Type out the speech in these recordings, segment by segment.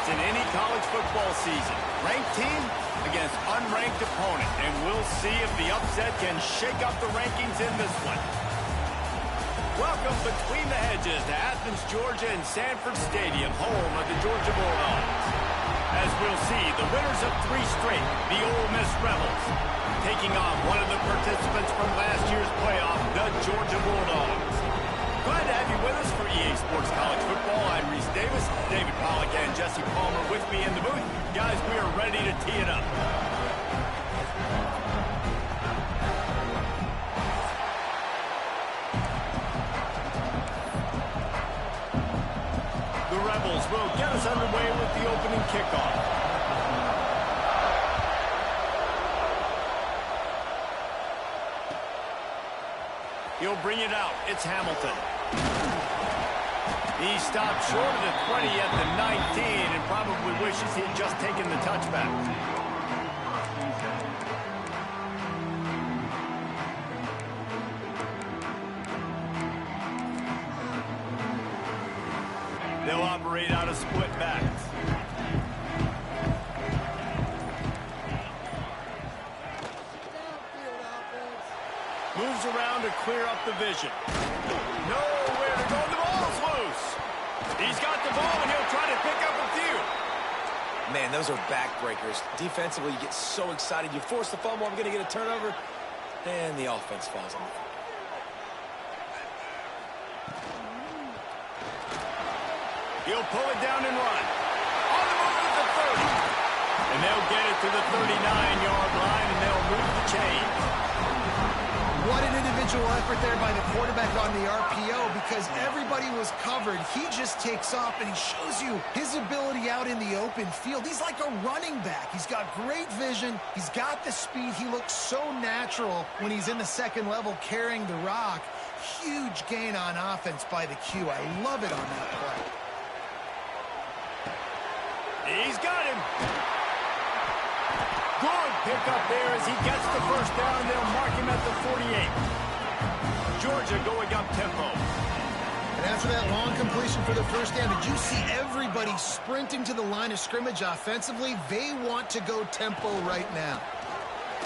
in any college football season. Ranked team against unranked opponent. And we'll see if the upset can shake up the rankings in this one. Welcome between the hedges to Athens, Georgia and Sanford Stadium, home of the Georgia Bulldogs. As we'll see, the winners of 3 straight, the Ole Miss Rebels, taking on one of the participants from last year's playoff, the Georgia Bulldogs. Glad to have you with us for EA Sports College Football. I'm Reese Davis, David Pollack and Jesse Palmer with me in the booth. Guys, we are ready to tee it up. The Rebels will get us underway with the opening kickoff. He'll bring it out. It's Hamilton. He stopped short of the 20 at the 19 and probably wishes he had just taken the touchback. They'll operate out of split backs. Moves around to clear up the vision. Nowhere to go. The ball's loose. He's got the ball, and he'll try to pick up a few. Man, those are backbreakers. Defensively, you get so excited. You force the fumble, I'm going to get a turnover, and the offense falls off. He'll pull it down and run. On the move at the 30. And they'll get it to the 39-yard line, and they'll move the chains. What an individual effort there by the quarterback on the RPO, because everybody was covered. He just takes off, and he shows you his ability out in the open field. He's like a running back. He's got great vision. He's got the speed. He looks so natural when he's in the second level carrying the rock. Huge gain on offense by the Q. I love it on that play. He's got him. Good pickup there as he gets the first down. They'll mark him at the 48. Georgia going up tempo. And after that long completion for the first down, did you see everybody sprinting to the line of scrimmage offensively? They want to go tempo right now.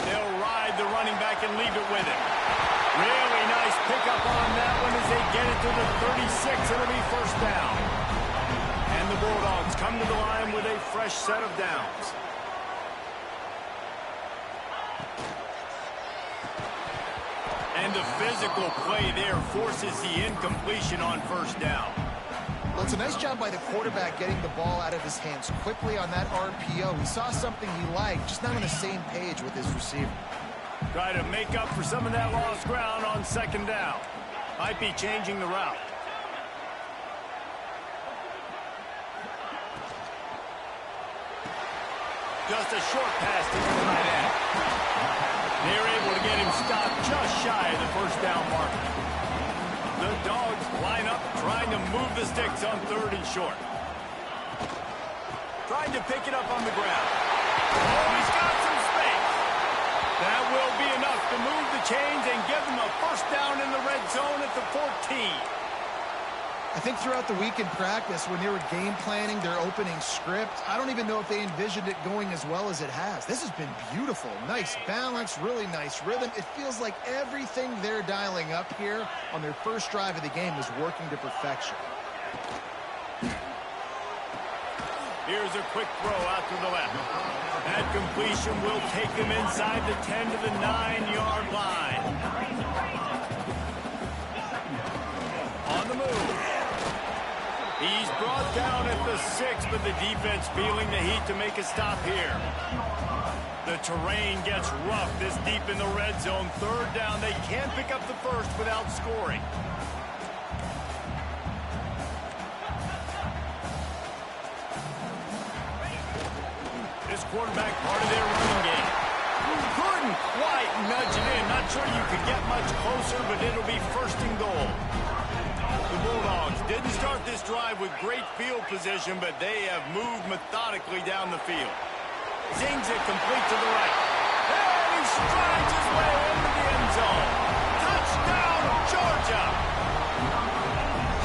They'll ride the running back and leave it with him. Really nice pickup on that one as they get it to the 36. It'll be first down. And the Bulldogs come to the line with a fresh set of downs. And the physical play there forces the incompletion on first down. Well, it's a nice job by the quarterback getting the ball out of his hands quickly on that RPO. He saw something he liked, just not on the same page with his receiver. Try to make up for some of that lost ground on second down. Might be changing the route. Just a short pass to the tight end. They're able to get him stopped just shy of the first down mark. The Dogs line up, trying to move the sticks on 3rd and short. Trying to pick it up on the ground. Oh, he's got some space. That will be enough to move the chains and give them a first down in the red zone at the 14. I think throughout the week in practice, when they were game planning their opening script, I don't even know if they envisioned it going as well as it has. This has been beautiful. Nice balance, really nice rhythm. It feels like everything they're dialing up here on their first drive of the game is working to perfection. Here's a quick throw out to the left. That completion will take them inside the 10 to the 9-yard line. On the move. He's brought down at the 6, but the defense feeling the heat to make a stop here. The terrain gets rough this deep in the red zone. 3rd down. They can't pick up the first without scoring. This quarterback part of their running game. Couldn't quite nudge it in. Not sure you could get much closer, but it'll be 1st and goal. The Bulldogs didn't start this drive with great field position, but they have moved methodically down the field. Zings it complete to the right. And he strides his way into the end zone. Touchdown, Georgia!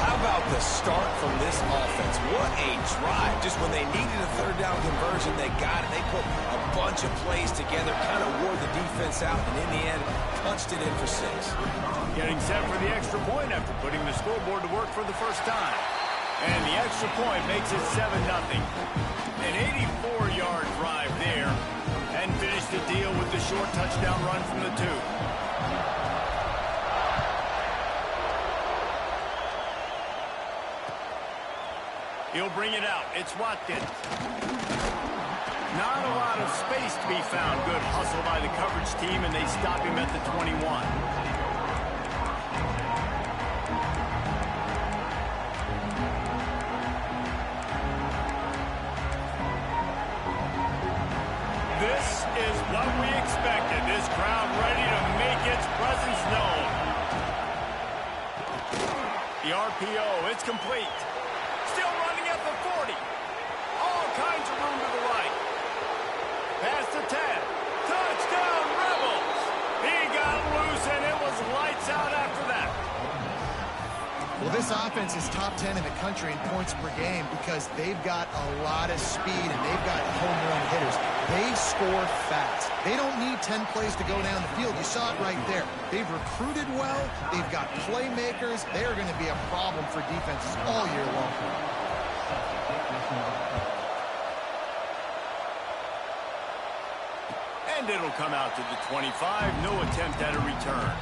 How about the start from this offense. What a drive. Just when they needed a third down conversion, they got it. They put a bunch of plays together, kind of wore the defense out, and in the end, punched it in for 6. Getting set for the extra point after putting the scoreboard to work for the first time. And the extra point makes it 7-0. An 84-yard drive there. And finish the deal with the short touchdown run from the 2. He'll bring it out. It's Watkins. Not a lot of space to be found. Good hustle by the coverage team, and they stop him at the 21. This is what we expected. This crowd ready to make its presence known. The RPO, it's complete. Still running at the 40. All kinds of room to the right. Past the 10. Touchdown, Rebels. He got loose, and it was lights out after that. Well, this offense is top 10 in the country in points per game because they've got a lot of speed and they've got home run hitters. They score fast. They don't need 10 plays to go down the field. You saw it right there. They've recruited well. They've got playmakers. They are going to be a problem for defenses all year long. And it'll come out to the 25. No attempt at a return.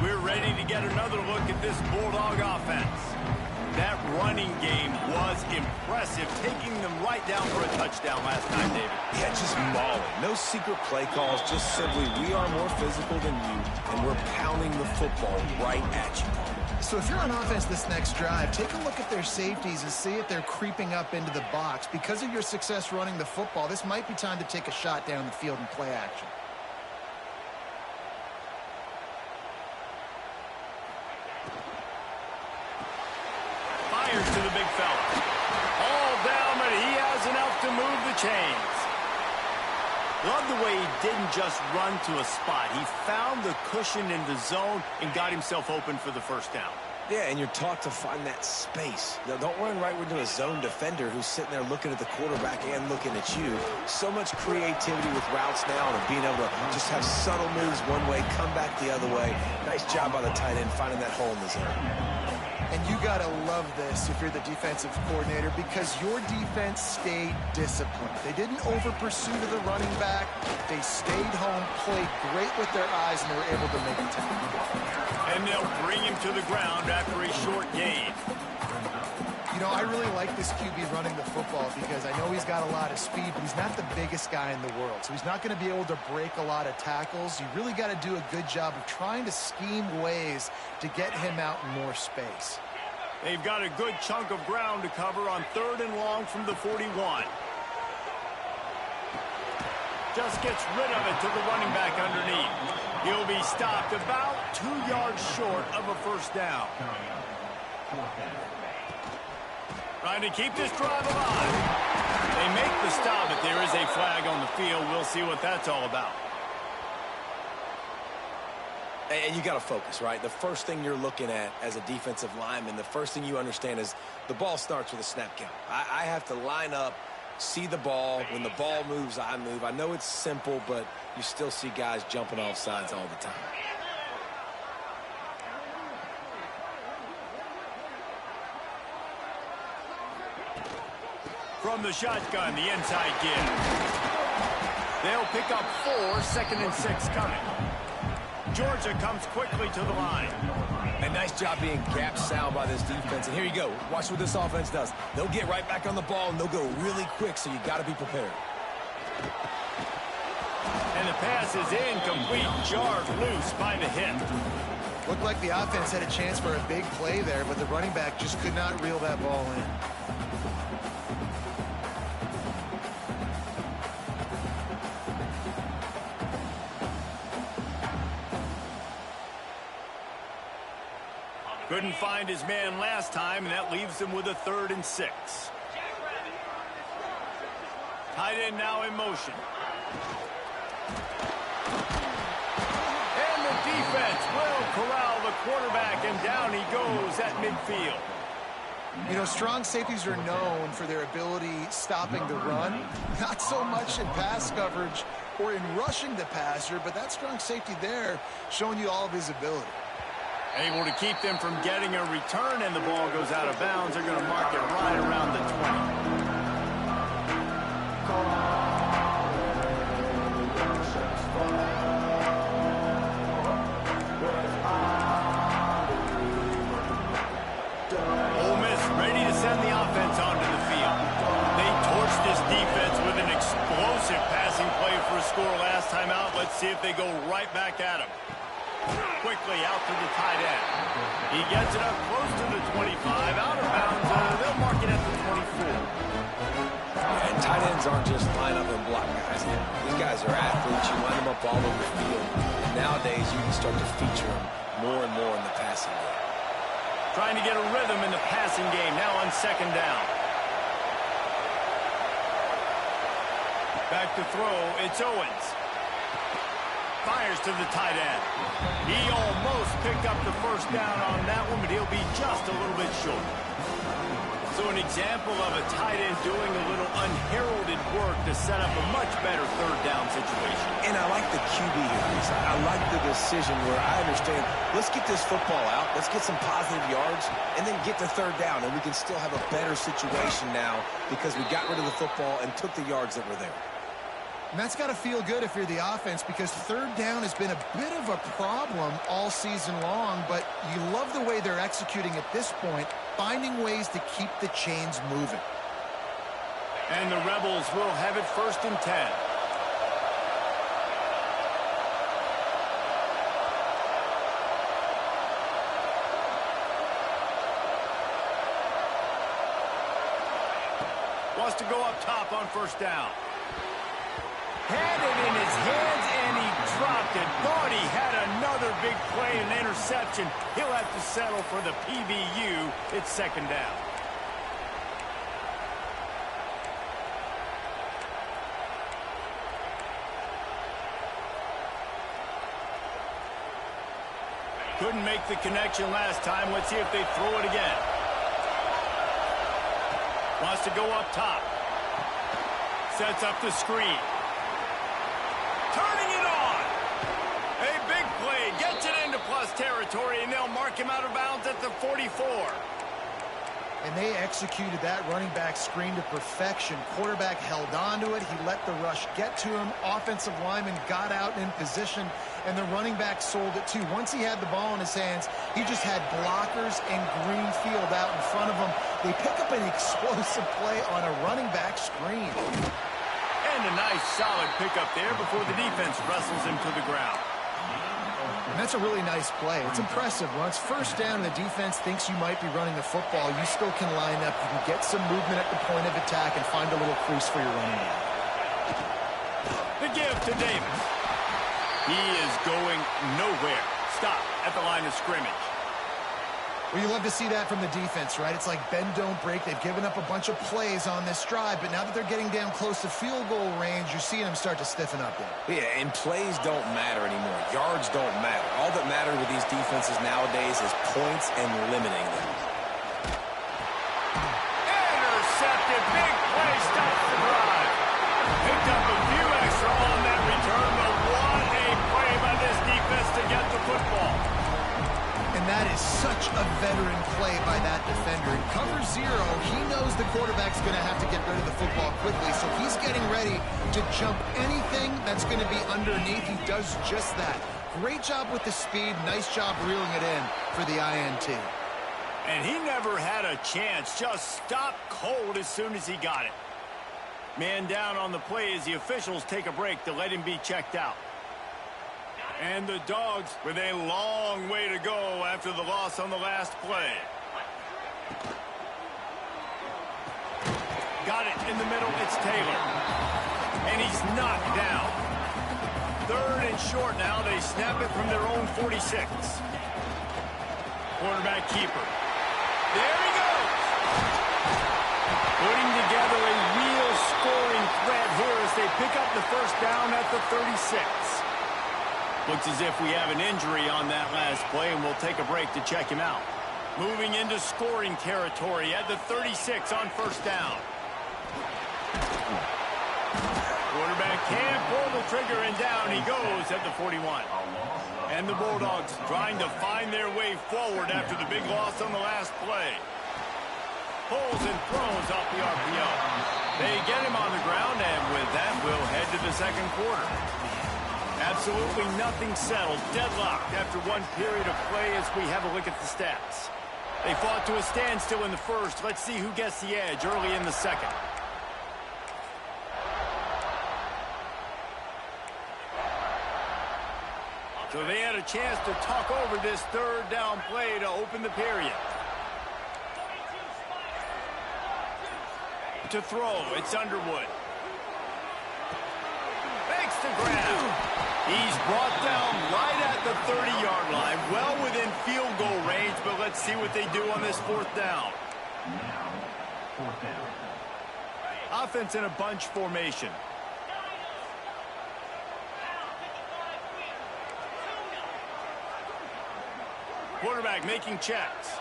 We're ready to get another look at this Bulldog offense. That running game was impressive, taking them right down for a touchdown last time, David. Yeah, just mauling. No secret play calls, just simply we are more physical than you, and we're pounding the football right at you. So if you're on offense this next drive, take a look at their safeties and see if they're creeping up into the box. Because of your success running the football, this might be time to take a shot down the field and play action. Fires to the big fella. All down, but he has enough to move the chains. Love the way he didn't just run to a spot. He found the cushion in the zone and got himself open for the first down. Yeah, and you're taught to find that space. Now, don't run right into a zone defender who's sitting there looking at the quarterback and looking at you. So much creativity with routes now and being able to just have subtle moves one way, come back the other way. Nice job by the tight end finding that hole in the zone. And you got to love this if you're the defensive coordinator because your defense stayed disciplined. They didn't over-pursue to the running back. They stayed home, played great with their eyes, and they were able to make a tackle. And they'll bring him to the ground after a short gain. You know, I really like this QB running the football because I know he's got a lot of speed, but he's not the biggest guy in the world. So he's not going to be able to break a lot of tackles. You really got to do a good job of trying to scheme ways to get him out in more space. They've got a good chunk of ground to cover on 3rd and long from the 41. Just gets rid of it to the running back underneath. He'll be stopped about 2 yards short of a first down. Trying to keep this drive alive. They make the stop, but there is a flag on the field. We'll see what that's all about. And you got to focus, right? The first thing you're looking at as a defensive lineman, the first thing you understand is the ball starts with a snap count. I have to line up, see the ball. When the ball moves, I move. I know it's simple, but you still see guys jumping off sides all the time. From the shotgun, the inside give. They'll pick up 4, 2nd and 6 coming. Georgia comes quickly to the line. A nice job being gap sound by this defense. And here you go. Watch what this offense does. They'll get right back on the ball, and they'll go really quick, so you got to be prepared. And the pass is incomplete. Jarred loose by the hit. Looked like the offense had a chance for a big play there, but the running back just could not reel that ball in. Couldn't find his man last time, and that leaves him with a 3rd and 6. Tight end now in motion. And the defense will corral the quarterback, and down he goes at midfield. You know, strong safeties are known for their ability stopping the run, not so much in pass coverage or in rushing the passer, but that strong safety there showing you all of his ability. Able to keep them from getting a return, and the ball goes out of bounds. They're going to mark it right around the 20. Ole Miss ready to send the offense onto the field. They torched this defense with an explosive passing play for a score last time out. Let's see if they go right back at him. Quickly out to the tight end. He gets it up close to the 25. Out of bounds. They'll mark it at the 24. And tight ends aren't just line up and block guys. These guys are athletes. You line them up all over the field. And nowadays, you can start to feature them more and more in the passing game. Trying to get a rhythm in the passing game. Now on second down. Back to throw. It's Owens. Fires to the tight end. He almost picked up the first down on that one, but he'll be just a little bit short. So an example of a tight end doing a little unheralded work to set up a much better third down situation. And I like the QB here, Reese. I like the decision where I understand, let's get this football out, let's get some positive yards, and then get to third down, and we can still have a better situation now because we got rid of the football and took the yards that were there. And that's got to feel good if you're the offense, because third down has been a bit of a problem all season long, but you love the way they're executing at this point, finding ways to keep the chains moving. And the Rebels will have it 1st and 10. Wants to go up top on 1st down. Had it in his hands, and he dropped it. Thought he had another big play and interception. He'll have to settle for the PBU. It's 2nd down. Couldn't make the connection last time. Let's see if they throw it again. Wants to go up top. Sets up the screen. Turning it on. A big play. Gets it into plus territory, and they'll mark him out of bounds at the 44. And they executed that running back screen to perfection. Quarterback held on to it. He let the rush get to him. Offensive lineman got out in position, and the running back sold it too. Once he had the ball in his hands, he just had blockers and green field out in front of him. They pick up an explosive play on a running back screen. And a nice solid pickup there before the defense wrestles him to the ground. And that's a really nice play. It's impressive. Once 1st down and the defense thinks you might be running the football, you still can line up. You can get some movement at the point of attack and find a little crease for your running back. The give to Davis. He is going nowhere. Stop at the line of scrimmage. Well, you love to see that from the defense, right? It's like bend, don't break. They've given up a bunch of plays on this drive, but now that they're getting down close to field goal range, you're seeing them start to stiffen up there. Yeah, and plays don't matter anymore. Yards don't matter. All that matters with these defenses nowadays is points and limiting them. Intercepted. Big play. Stops the drive. Picked up a few extra on that return, but what a play by this defense to get the football. And that is such a veteran play by that defender. In cover 0, he knows the quarterback's going to have to get rid of the football quickly, so he's getting ready to jump anything that's going to be underneath. He does just that. Great job with the speed. Nice job reeling it in for the INT. And he never had a chance. Just stopped cold as soon as he got it. Man down on the play as the officials take a break to let him be checked out. And the Dogs with a long way to go after the loss on the last play. Got it in the middle. It's Taylor. And he's knocked down. 3rd and short now. They snap it from their own 46. Quarterback keeper. There he goes. Putting together a real scoring threat here they pick up the first down at the 36. Looks as if we have an injury on that last play, and we'll take a break to check him out. Moving into scoring territory at the 36 on first down. Quarterback can't pull the trigger, and down he goes at the 41. And the Bulldogs trying to find their way forward after the big loss on the last play. Pulls and throws off the RPO. They get him on the ground, and with that, we'll head to the second quarter. Absolutely nothing settled, deadlocked after one period of play as we have a look at the stats. They fought to a standstill in the first. Let's see who gets the edge early in the second. So they had a chance to talk over this third down play to open the period. To throw, it's Underwood. Makes the grab. He's brought down right at the 30-yard line, well within field goal range, but let's see what they do on this fourth down. Now, fourth down. Offense in a bunch formation. Quarterback making checks.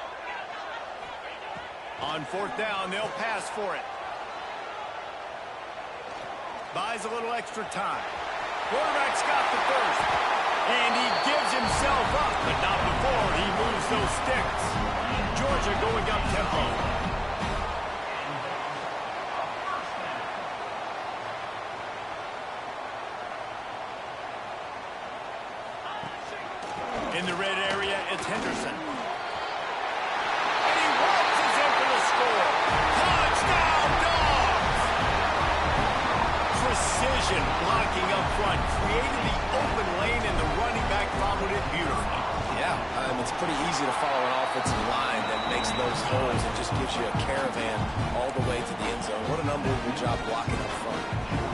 On fourth down, they'll pass for it. Buys a little extra time. Quarterback's got the first. And he gives himself up, but not before he moves those sticks. Georgia going up tempo. In the red area, it's Henderson. And he waltzes in for the score. Touchdown, Dogs! Precision blocking up front, created the open lane, and the running back followed it beautifully. Yeah, it's pretty easy to follow an offensive line that makes those holes and just gives you a caravan all the way to the end zone. What an unbelievable job blocking up front.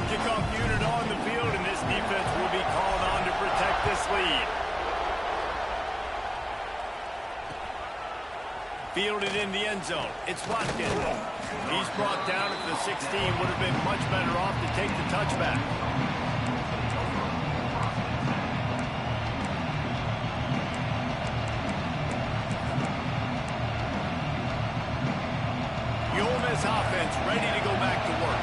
Kickoff unit on the field, and this defense will be called on to protect this lead. Fielded in the end zone. It's Watkins. He's brought down at the 16. Would have been much better off to take the touchback. The Ole Miss offense ready to go back to work.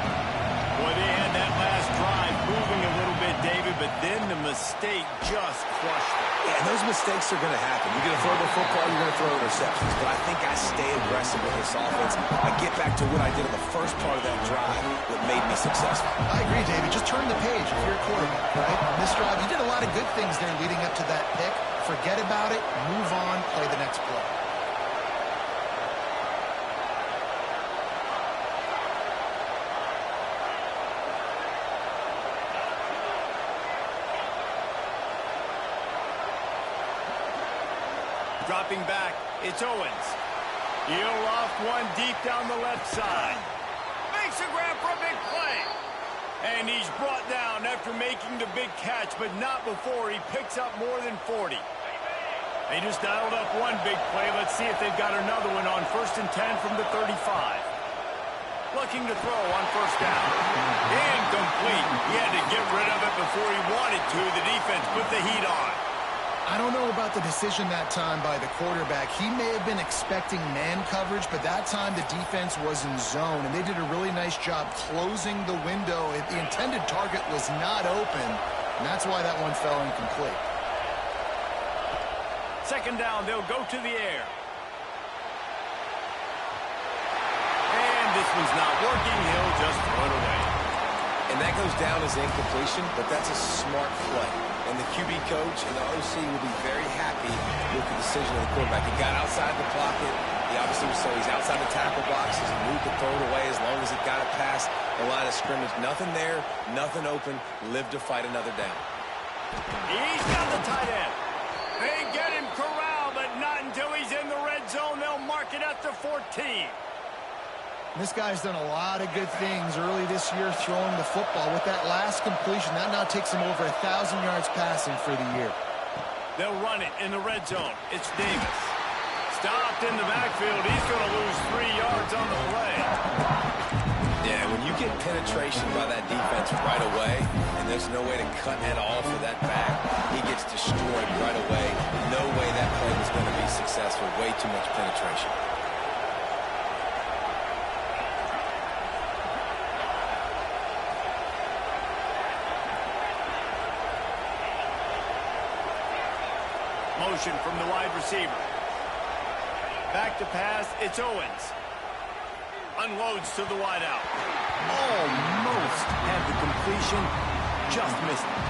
Boy, they had that last drive moving a little bit, David, but then the mistake just crushed it. Yeah, and those mistakes are going to happen. You're going to throw the football, you're going to throw interceptions. But I think I stay aggressive with this offense. I get back to what I did in the first part of that drive that made me successful. I agree, David. Just turn the page if you're a quarterback, right? On this drive, you did a lot of good things there leading up to that pick. Forget about it, move on, play the next play. Dropping back, it's Owens. He'll loft one deep down the left side. Makes a grab for a big play. And he's brought down after making the big catch, but not before he picks up more than 40. They just dialed up one big play. Let's see if they've got another one on 1st and 10 from the 35. Looking to throw on first down. Incomplete. He had to get rid of it before he wanted to. The defense put the heat on. I don't know about the decision that time by the quarterback. He may have been expecting man coverage, but that time the defense was in zone, and they did a really nice job closing the window. The intended target was not open, and that's why that one fell incomplete. Second down, they'll go to the air. And this one's not working. He'll just throw it away. And that goes down as incompletion, but that's a smart play. And the QB coach and the OC will be very happy with the decision of the quarterback. He got outside the pocket. He obviously was so he's outside the tackle boxes. He moved to throw it away as long as he got it past the line of scrimmage. Nothing there, nothing open. Lived to fight another down. He's got the tight end. They get him corralled, but not until he's in the red zone. They'll mark it at the 14. This guy's done a lot of good things early this year throwing the football. With that last completion, that now takes him over 1,000 yards passing for the year. They'll run it in the red zone. It's Davis. Stopped in the backfield. He's going to lose 3 yards on the play. Yeah, when you get penetration by that defense right away, and there's no way to cut at all for that back, he gets destroyed right away. No way that play was going to be successful. Way too much penetration. Motion from the wide receiver. Back to pass, it's Owens. Unloads to the wideout. Almost had the completion, just missed it.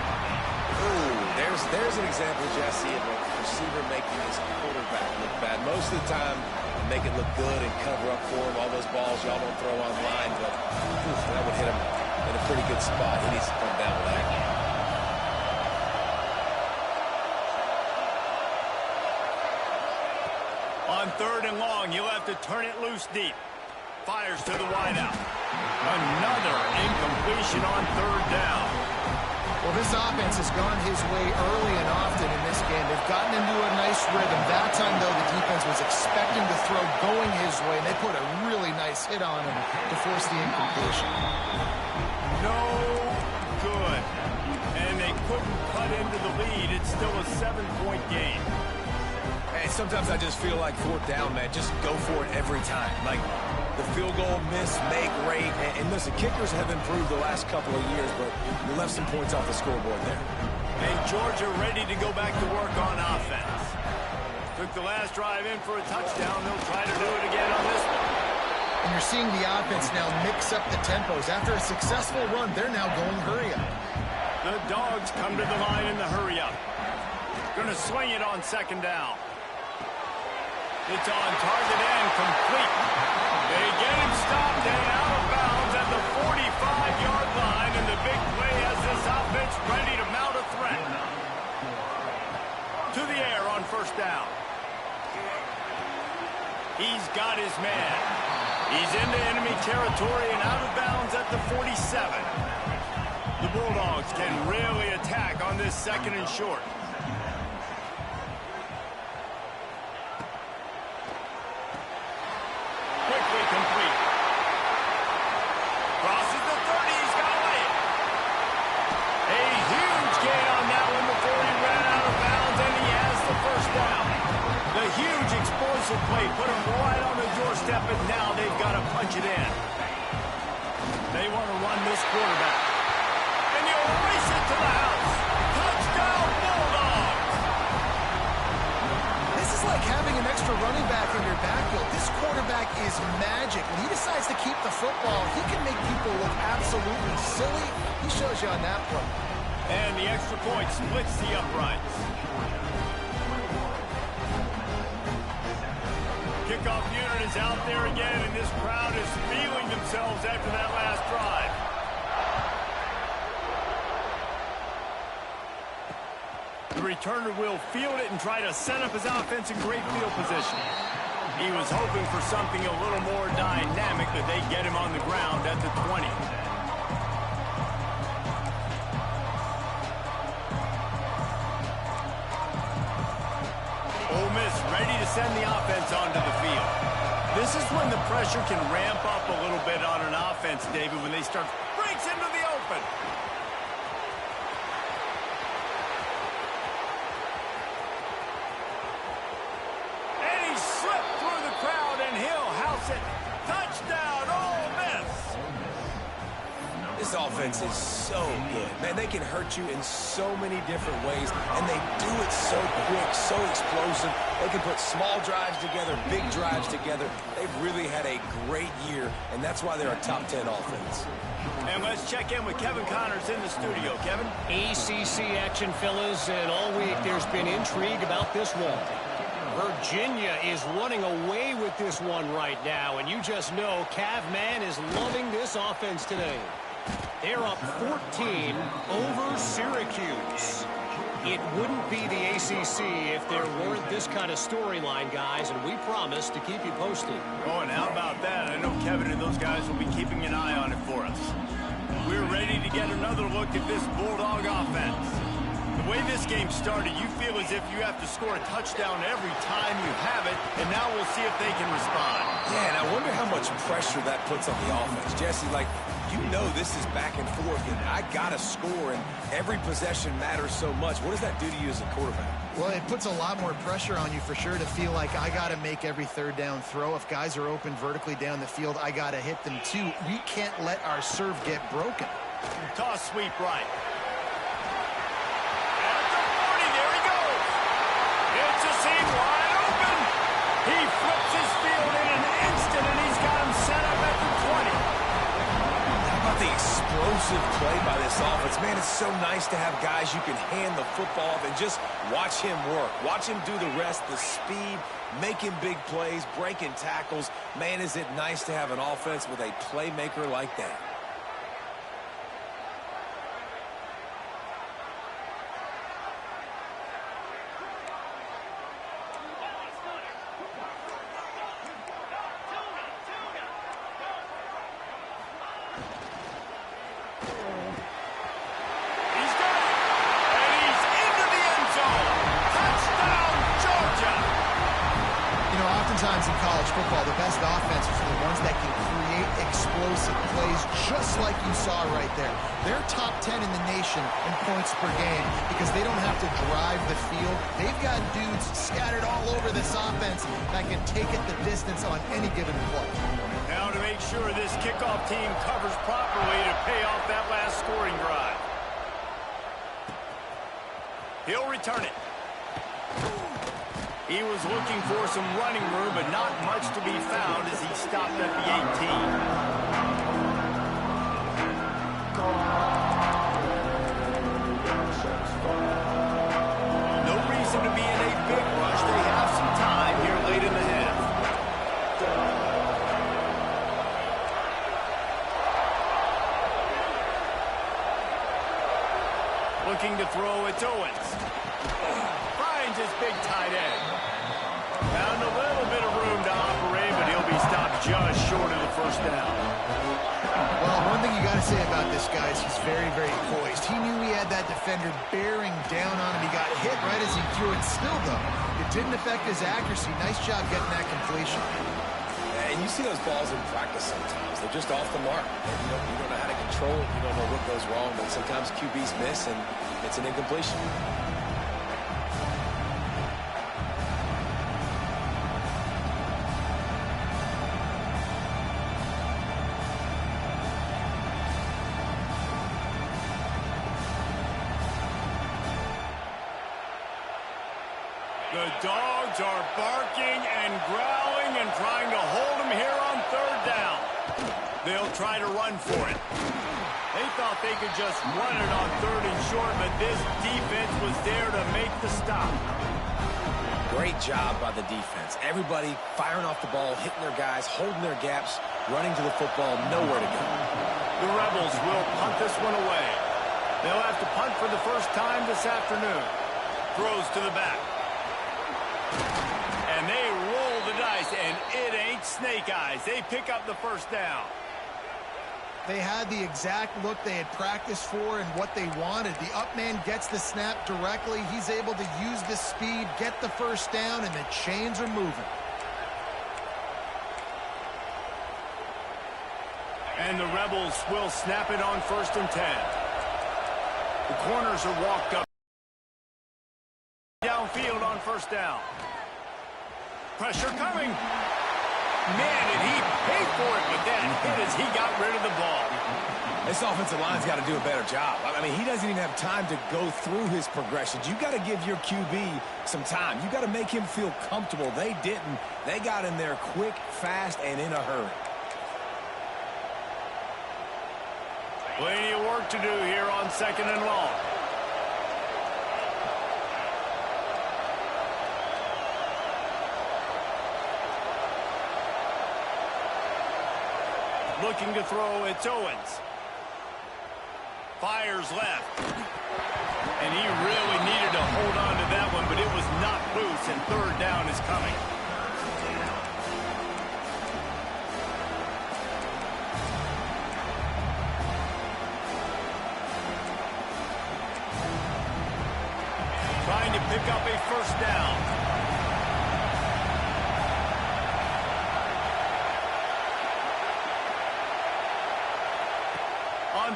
Ooh, there's an example, Jesse, of a receiver making his quarterback look bad. Most of the time, make it look good and cover up for him. All those balls y'all don't throw online, but that would hit him in a pretty good spot. He needs to come down with that. On 3rd and long, he'll have to turn it loose deep. Fires to the wideout. Another incompletion on 3rd down. Well, this offense has gone his way early and often in this game. They've gotten into a nice rhythm. That time, though, the defense was expecting the throw going his way, and they put a really nice hit on him to force the incompletion. No good. And they couldn't cut into the lead. It's still a 7-point game. Hey, sometimes I just feel like 4th down, man. Just go for it every time. Like the field goal miss, make rate. And listen, kickers have improved the last couple of years, but you left some points off the scoreboard there. And Georgia ready to go back to work on offense. Took the last drive in for a touchdown. They'll try to do it again on this one. And you're seeing the offense now mix up the tempos. After a successful run, they're now going hurry up. The Dogs come to the line in the hurry up. Going to swing it on 2nd down. It's on target and complete. They get him stopped and out of bounds at the 45-yard line, and the big play has this offense ready to mount a threat. To the air on 1st down. He's got his man. He's into enemy territory and out of bounds at the 47. The Bulldogs can really attack on this 2nd and short. Quickly complete. Crosses the 30. He's got it. A huge gain on that one before he ran out of bounds, and he has the 1st down. The huge explosive play put him right on the doorstep, and now they've got to punch it in. They want to run this quarterback. And he'll race it to the house. Touchdown, Bulldogs! This is like having an extra running back in your backfield. This quarterback is magic. When he decides to keep the football, he can make people look absolutely silly. He shows you on that play. And the extra point splits the uprights. Kickoff unit is out there again, and this crowd is feeling themselves after that last drive. The returner will field it and try to set up his offense in great field position. He was hoping for something a little more dynamic, but they get him on the ground at the 20. Ole Miss ready to send the offense onto the field. This is when the pressure can ramp up a little bit on an offense, David, when they start breaks into the open. And he slipped through the crowd, and he'll house it. Touchdown, Ole Miss! This offense is so good. Man, they can hurt you in so many different ways, and they do it so quick, so explosive. They can put small drives together, big drives together. They've really had a great year, and that's why they're a top 10 offense. And let's check in with Kevin Connors in the studio. Kevin? ACC action, fellas, and all week there's been intrigue about this one. Virginia is running away with this one right now, and you just know Cav Man is loving this offense today. They're up 14 over Syracuse. It wouldn't be the ACC if there weren't this kind of storyline, guys, and we promise to keep you posted. Oh, and how about that? I know Kevin and those guys will be keeping an eye on it for us. We're ready to get another look at this Bulldog offense. The way this game started, you feel as if you have to score a touchdown every time you have it, and now we'll see if they can respond. Yeah, and I wonder how much pressure that puts on the offense. Jesse, like, you know this is back and forth, and I got to score, and every possession matters so much. What does that do to you as a quarterback? Well, it puts a lot more pressure on you for sure to feel like I got to make every third down throw. If guys are open vertically down the field, I got to hit them too. We can't let our serve get broken. Toss sweep right. At the 40, there he goes. It's a seam wide open. He flips his field in an instant, and he's got him set up at the 20. How about the explosive play by this offense? Man, it's so nice to have guys you can hand the football off and just watch him work. Watch him do the rest, the speed, making big plays, breaking tackles. Man, is it nice to have an offense with a playmaker like that. Oftentimes in college football, the best offenses are the ones that can create explosive plays just like you saw right there. They're top 10 in the nation in points per game because they don't have to drive the field. They've got dudes scattered all over this offense that can take it the distance on any given play. Now to make sure this kickoff team covers properly to pay off that last scoring drive. He'll return it. He was looking for some running room, but not much to be found as he stopped at the 18. No reason to be in a big rush. They have some time here late in the half. Looking to throw, it's Owens. Finds his big tight end. Found a little bit of room to operate, but he'll be stopped just short of the first down. Well, one thing you got to say about this guy is he's very, very poised. He knew he had that defender bearing down on him. He got hit right as he threw it. Still, though, it didn't affect his accuracy. Nice job getting that completion. And you see those balls in practice sometimes. They're just off the mark. And you don't know how to control it. You don't know what goes wrong. But sometimes QBs miss, and it's an incompletion. The dogs are barking and growling and trying to hold him here on third down. They'll try to run for it. They thought they could just run it on third and short, but this defense was there to make the stop. Great job by the defense. Everybody firing off the ball, hitting their guys, holding their gaps, running to the football, nowhere to go. The Rebels will punt this one away. They'll have to punt for the first time this afternoon. Throws to the back. And they roll the dice, and it ain't snake eyes. They pick up the first down. They had the exact look they had practiced for and what they wanted. The up man gets the snap directly. He's able to use the speed, get the first down, and the chains are moving. And the Rebels will snap it on 1st and 10. The corners are walked up. Downfield on 1st down. Pressure coming. Man, did he pay for it, but that hit as he got rid of the ball. This offensive line's got to do a better job. I mean, he doesn't even have time to go through his progressions. You got to give your QB some time. You got to make him feel comfortable. They didn't. They got in there quick, fast, and in a hurry. Plenty of work to do here on 2nd and long. Looking to throw, it's Owens. Fires left. And he really needed to hold on to that one, but it was not loose, and 3rd down is coming. Trying to pick up a 1st down.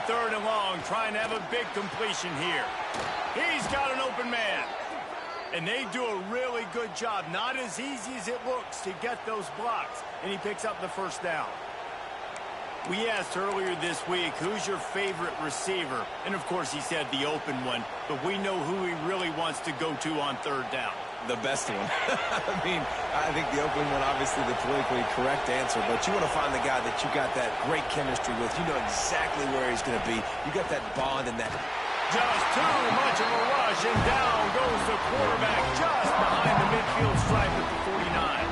3rd and long, trying to have a big completion here. He's got an open man. And they do a really good job. Not as easy as it looks to get those blocks. And he picks up the first down. We asked earlier this week, who's your favorite receiver? And, of course, he said the open one. But we know who he really wants to go to on 3rd down. The best one. I mean, I think the open one, obviously the politically correct answer, but you want to find the guy that you got that great chemistry with. You know exactly where he's going to be. You got that bond and that. Just too much of a rush, and down goes the quarterback just behind the midfield stripe at the 49.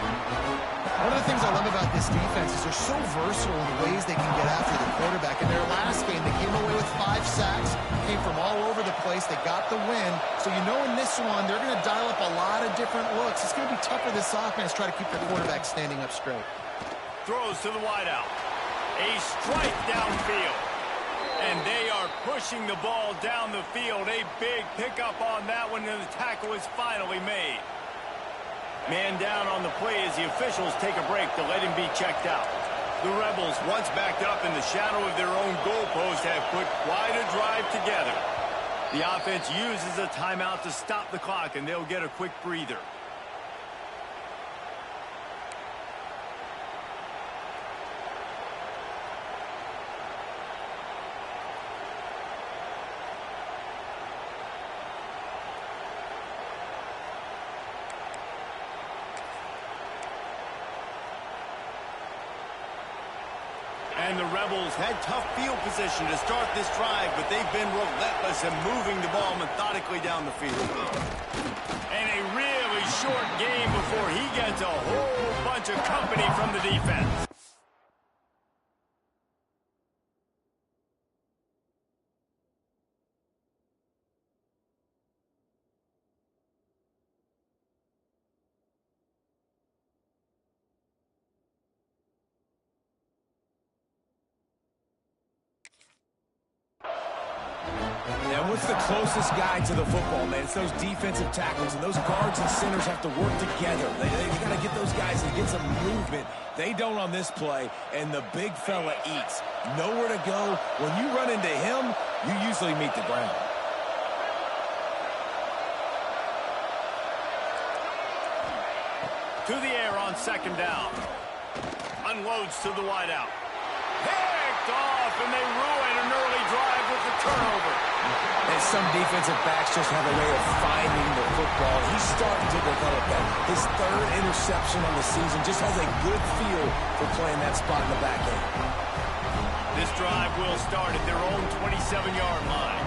One of the things I love about this defense is they're so versatile in the ways they can get after the quarterback. In their last game, they came away with 5 sacks, came from all over the place. They got the win. So you know in this one, they're going to dial up a lot of different looks. It's going to be tough for this offense to try to keep the quarterback standing up straight. Throws to the wideout. A strike downfield. And they are pushing the ball down the field. A big pickup on that one, and the tackle is finally made. Man down on the play as the officials take a break to let him be checked out. The Rebels, once backed up in the shadow of their own goalpost, have put quite a drive together. The offense uses a timeout to stop the clock, and they'll get a quick breather. And the Rebels had tough field position to start this drive, but they've been relentless in moving the ball methodically down the field. And a really short game before he gets a whole bunch of company from the defense. And what's the closest guy to the football, man? It's those defensive tackles, and those guards and centers have to work together. They got to get those guys to get some movement. They don't on this play, and the big fella eats. Nowhere to go. When you run into him, you usually meet the ground. To the air on 2nd down. Unloads to the wideout. Picked off, and they ruin an early drive with the turnover. And some defensive backs just have a way of finding the football. He's starting to develop that. His 3rd interception on the season just has a good feel for playing that spot in the back end. This drive will start at their own 27-yard line.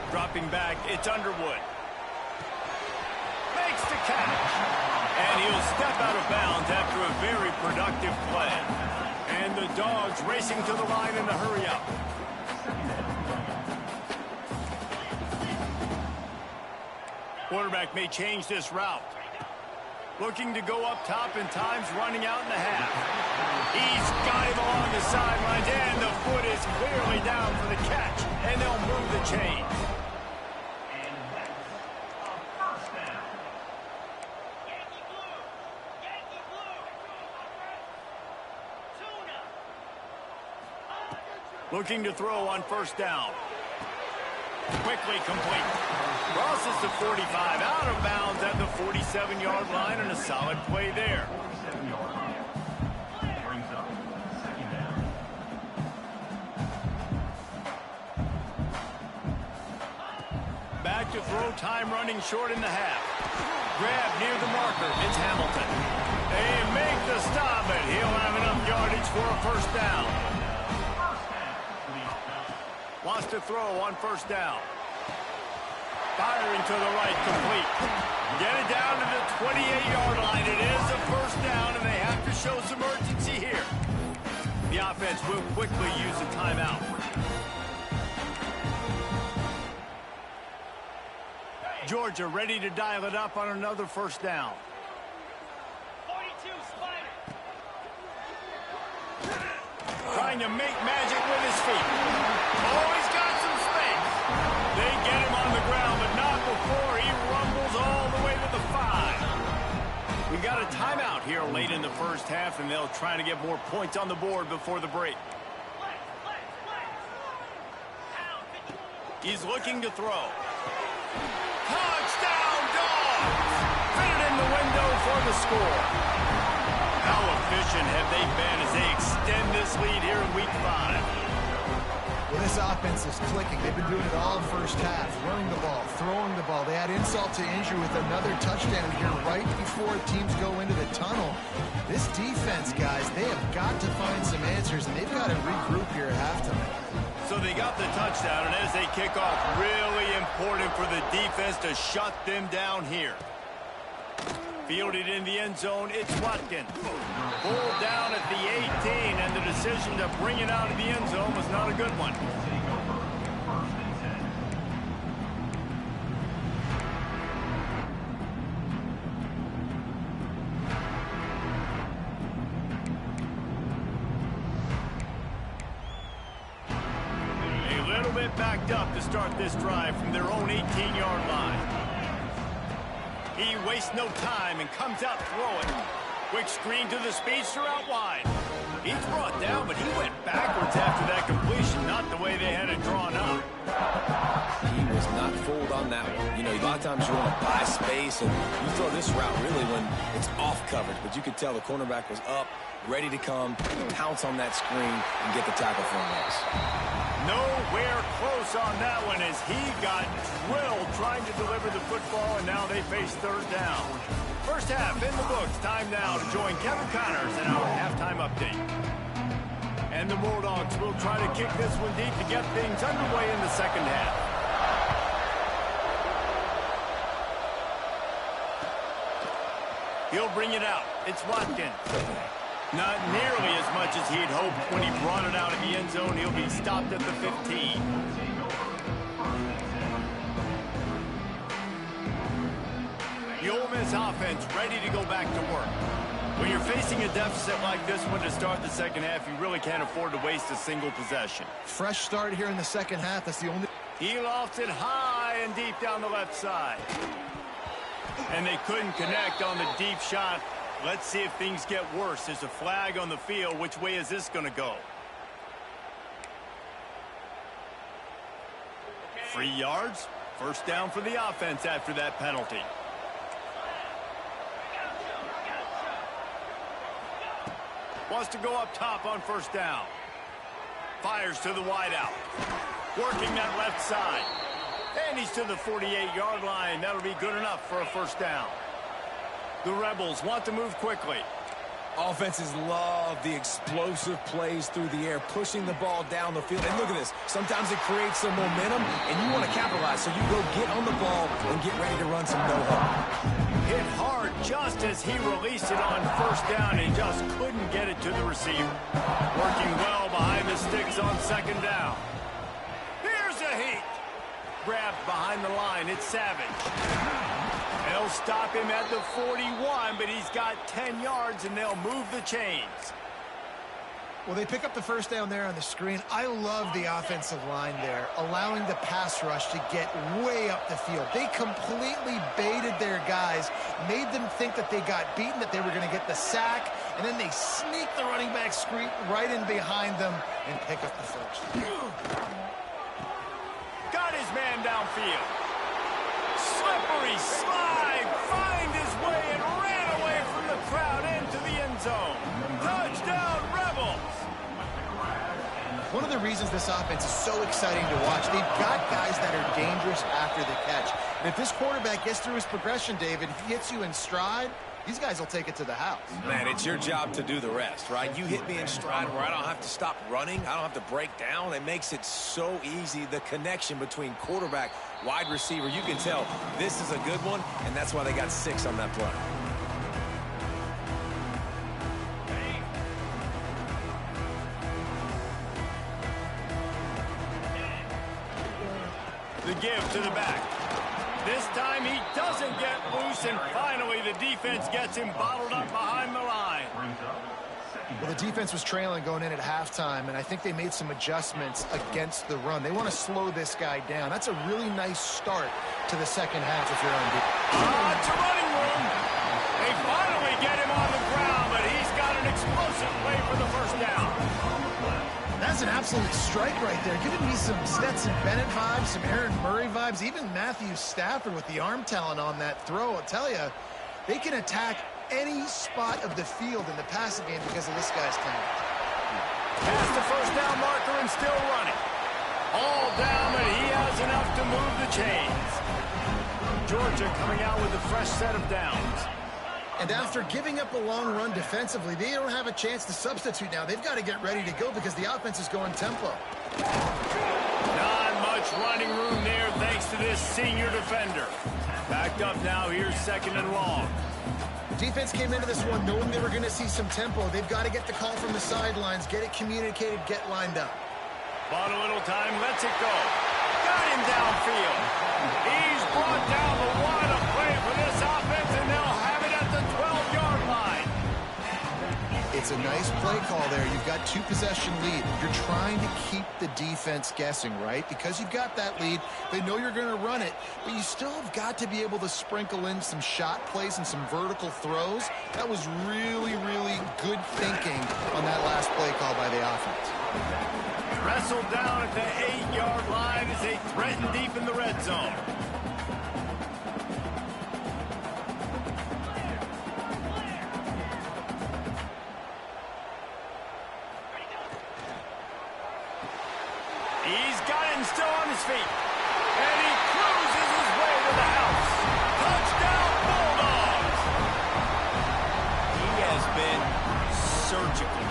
Dropping back, it's Underwood. Makes the catch. And he'll step out of bounds after a very productive play. And the Dogs racing to the line in a hurry-up. Quarterback may change this route. Looking to go up top, and time's running out in the half. He's got him along the sidelines, and the foot is clearly down for the catch. And they'll move the chains. Looking to throw on 1st down. Quickly complete. Crosses to 45, out of bounds at the 47-yard line, and a solid play there. Back to throw, time running short in the half. Grab near the marker, it's Hamilton. They make the stop, but he'll have enough yardage for a 1st down. Wants to throw on 1st down. Firing to the right, complete. Get it down to the 28-yard line. It is a 1st down, and they have to show some urgency here. The offense will quickly use a timeout. Georgia ready to dial it up on another 1st down. 42, Spider. Trying to make magic with his feet. Oh, he's got some space. They get him on the ground, but not before he rumbles all the way to the 5. We got a timeout here late in the first half, and they'll try to get more points on the board before the break. He's looking to throw. Touchdown, Dogs! Fit it in the window for the score. How efficient have they been as they extend this lead here in Week 5? Well, this offense is clicking. They've been doing it all first half, running the ball, throwing the ball. They add insult to injury with another touchdown here right before teams go into the tunnel. This defense, guys, they have got to find some answers, and they've got to regroup here at halftime. So they got the touchdown, and as they kick off, really important for the defense to shut them down here. Fielded in the end zone, it's Watkins. Pulled down at the 18, and the decision to bring it out of the end zone was not a good one. A little bit backed up to start this drive from their own 18-yard line. He wastes no time and comes out throwing. Quick screen to the speedster out wide. He's brought down, but he went backwards after that completion, not the way they had it drawn up. He was not fooled on that one. You know, a lot of times you want to buy space, and you throw this route really when it's off coverage. But you could tell the cornerback was up, ready to come, pounce on that screen, and get the tackle for a loss. Nowhere close on that one as he got drilled trying to deliver the football, and now they face third down. First half in the books. Time now to join Kevin Connors in our halftime update. And the Bulldogs will try to kick this one deep to get things underway in the second half. He'll bring it out. It's Watkins. Not nearly as much as he'd hoped when he brought it out of the end zone. He'll be stopped at the 15. The Ole Miss offense ready to go back to work. When you're facing a deficit like this one to start the second half, you really can't afford to waste a single possession. Fresh start here in the second half. That's the only... He lofts it high and deep down the left side. And they couldn't connect on the deep shot. Let's see if things get worse. There's a flag on the field. Which way is this going to go? 3 yards. First down for the offense after that penalty. Wants to go up top on first down. Fires to the wideout. Working that left side. And he's to the 48-yard line. That'll be good enough for a first down. The Rebels want to move quickly. Offenses love the explosive plays through the air, pushing the ball down the field. And look at this. Sometimes it creates some momentum, and you want to capitalize. So you go get on the ball and get ready to run some no-huddle. Hit hard just as he released it on first down and just couldn't get it to the receiver. Working well behind the sticks on second down. Here's a heat. Grabbed behind the line. It's Savage. They'll stop him at the 41, but he's got 10 yards, and they'll move the chains. Well, they pick up the first down there on the screen. I love the offensive line there, allowing the pass rush to get way up the field. They completely baited their guys, made them think that they got beaten, that they were going to get the sack, and then they sneak the running back screen right in behind them and pick up the first. Got his man downfield. Slippery slide, find his way and ran away from the crowd into the end zone. Touchdown, Rebels! One of the reasons this offense is so exciting to watch, they've got guys that are dangerous after the catch. And if this quarterback gets through his progression, David, he hits you in stride, these guys will take it to the house. Man, it's your job to do the rest, right? You hit me in stride where I don't have to stop running. I don't have to break down. It makes it so easy, the connection between quarterback, wide receiver. You can tell this is a good one, and that's why they got 6 on that play. The give to the back. This time he doesn't get loose, and finally the defense gets him bottled up behind the line. Well, the defense was trailing going in at halftime, and I think they made some adjustments against the run. They want to slow this guy down. That's a really nice start to the second half if you're on defense. To running room. They finally get him on the ground. That's an absolute strike right there. Giving me some Stetson Bennett vibes, some Aaron Murray vibes, even Matthew Stafford with the arm talent on that throw. I'll tell you, they can attack any spot of the field in the passing game because of this guy's talent. Past the first down marker and still running. All down, but he has enough to move the chains. Georgia coming out with a fresh set of downs. And after giving up a long run defensively, they don't have a chance to substitute now. They've got to get ready to go because the offense is going tempo. Not much running room there thanks to this senior defender. Backed up now, here's 2nd and long. Defense came into this one knowing they were going to see some tempo. They've got to get the call from the sidelines, get it communicated, get lined up. Bought a little time, lets it go. Got him downfield. He's brought down the one of play for this offense, and they'll have it at the 12-yard line. It's a nice play call there. You've got 2-possession lead. You're trying to keep the defense guessing, right? Because you've got that lead, they know you're going to run it, but you still have got to be able to sprinkle in some shot plays and some vertical throws. That was really, really good thinking on that last play call by the offense. Wrestled down at the 8-yard line as they threaten deep in the red zone. He's got him still on his feet. And he cruises his way to the house. Touchdown, Bulldogs! He has been surgical.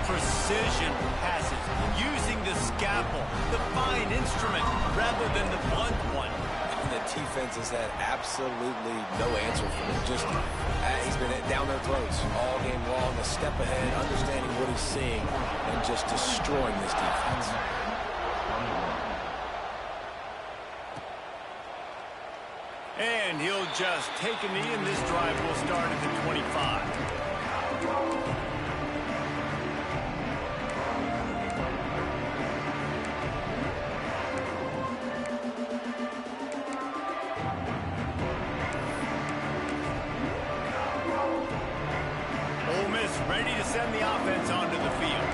Precision passes, using the scalpel, the fine instrument, rather than the blunt one. And the defense has had absolutely no answer for him. Just, he's been down their throats all game long, a step ahead, understanding what he's seeing, and just destroying this defense. And he'll just take a knee, and this drive will start at the 25. Ready to send the offense onto the field.